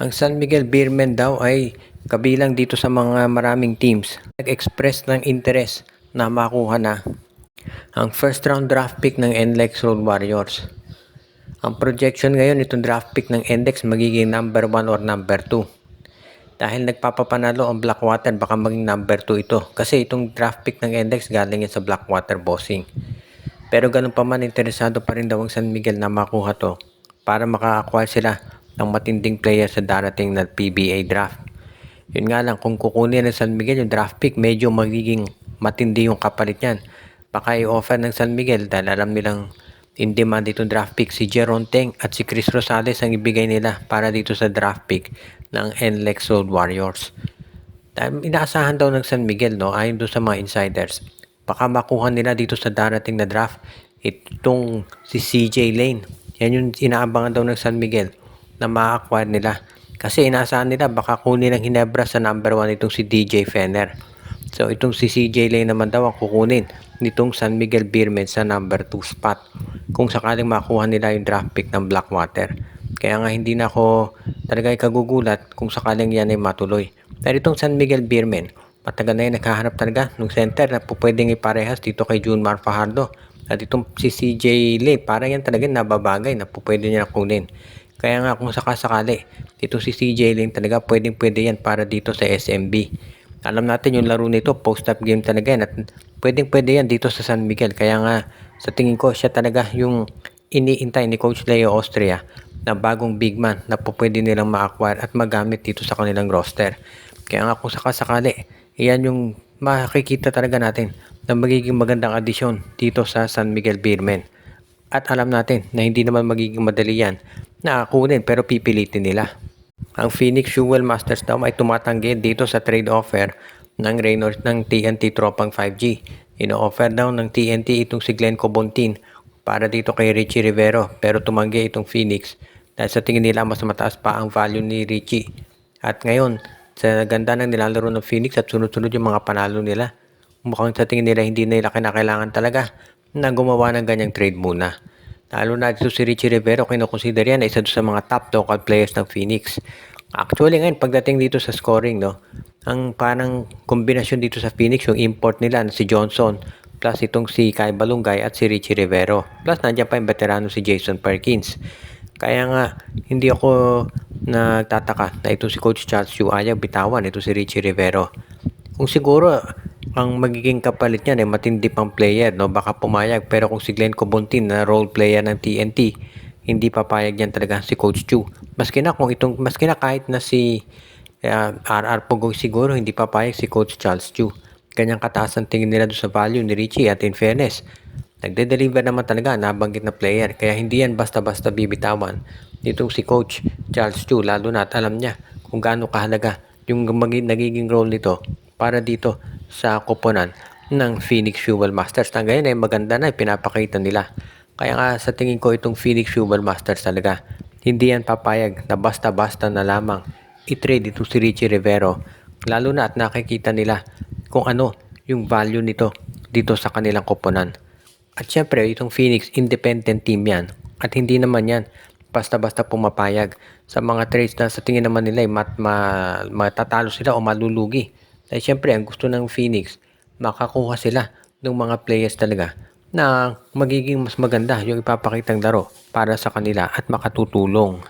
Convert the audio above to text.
Ang San Miguel Beermen daw ay kabilang dito sa mga maraming teams. Nag-express ng interest na makuha na ang first round draft pick ng NLEX Road Warriors. Ang projection ngayon itong draft pick ng NLEX magiging number 1 or number 2. Dahil nagpapapanalo ang Blackwater, baka maging number 2 ito. Kasi itong draft pick ng NLEX galing yan sa Blackwater Bossing. Pero ganun pa man, interesado pa rin daw ang San Miguel na makuha to para maka-acquire sila ng matinding player sa darating na PBA draft. Yun nga lang, kung kukunin ng San Miguel yung draft pick, medyo magiging matindi yung kapalit niyan. Baka i-offer ng San Miguel dahil alam nilang in demand itong draft pick. Si Jeron Teng at si Chris Rosales ang ibigay nila para dito sa draft pick ng NLEX Road Warriors. Dahil inaasahan daw ng San Miguel, no, ayon doon sa mga insiders, baka makuha nila dito sa darating na draft itong si CJ Lane. Yan yung inaabangan daw ng San Miguel na ma-acquire nila. Kasi inaasahan nila baka kunin ng Hinebra sa number 1 itong si DJ Fenner. So itong si CJ Lane naman daw ang kukunin nitong San Miguel Beermen sa number 2 spot kung sakaling makuha nila yung draft pick ng Blackwater. Kaya nga hindi na ako talaga ikagugulat kung sakaling yan ay matuloy. Pero itong San Miguel Beermen, matagal na yun naghahanap talaga ng center na pwedeng iparehas dito kay Junmar Fajardo. At itong si CJ Lane, parang yan talaga nababagay na pwede niya kunin. Kaya nga kung sakasakali, dito si CJ Lane talaga pwede yan para dito sa SMB. Alam natin yung laro nito, post-up game talaga yan at pwede yan dito sa San Miguel. Kaya nga sa tingin ko siya talaga yung iniintay ni Coach Leo Austria na bagong big man na pwede nilang ma-acquire at magamit dito sa kanilang roster. Kaya nga kung sakasakali, iyan yung makikita talaga natin na magiging magandang addition dito sa San Miguel Beermen. At alam natin na hindi naman magiging madali yan na kunin pero pipilitin nila. Ang Phoenix Fuel Masters daw ay tumatanggi dito sa trade offer ng Reynolds ng TNT Tropang 5G. Ino-offer daw ng TNT itong si Glenn Cobontin para dito kay Richie Rivero pero tumanggi itong Phoenix dahil sa tingin nila mas mataas pa ang value ni Richie. At ngayon, sa ganda ng nilalaro ng Phoenix at sunod-sunod yung mga panalo nila, mukhang sa tingin nila hindi nila kinakailangan talaga na gumawa ng ganyang trade muna. Lalo na dito si Richie Rivero, kinukonsider yan isa sa mga top local players ng Phoenix. Actually ngayon, pagdating dito sa scoring, no, ang parang kombinasyon dito sa Phoenix, yung import nila na si Johnson, plus itong si Kai Balungay at si Richie Rivero. Plus nandiyan pa yung veterano si Jason Perkins. Kaya nga, hindi ako nagtataka na ito si Coach Charles Yu ayaw bitawan ito si Richie Rivero. Kung siguro ang magiging kapalit niyan ay matindi pang player, no, baka pumayag. Pero kung si Glenn Cobontin na role player ng TNT, hindi papayag yan talaga si Coach Chu. Maski na kahit na si RR Pugoy siguro hindi papayag si Coach Charles Chu. Ganyang kataas ang tingin nila doon sa value ni Richie at in fairness, nagde-deliver naman talaga nabanggit na player. Kaya hindi yan basta-basta bibitawan nitong si Coach Charles Chu, lalo na at alam niya kung gaano kahalaga yung nagiging role nito para dito sa koponan ng Phoenix Fuel Masters. Na ngayon ay maganda na pinapakita nila. Kaya nga sa tingin ko itong Phoenix Fuel Masters talaga, hindi yan papayag na basta-basta na lamang i-trade itong si Richie Rivero. Lalo na at nakikita nila kung ano yung value nito dito sa kanilang koponan. At syempre itong Phoenix, independent team yan. At hindi naman yan basta-basta pumapayag sa mga trades na sa tingin naman nila ay matatalo sila o malulugi. Dahil syempre, ang gusto ng Phoenix, makakuha sila ng mga players talaga na magiging mas maganda yung ipapakitang laro para sa kanila at makatutulong.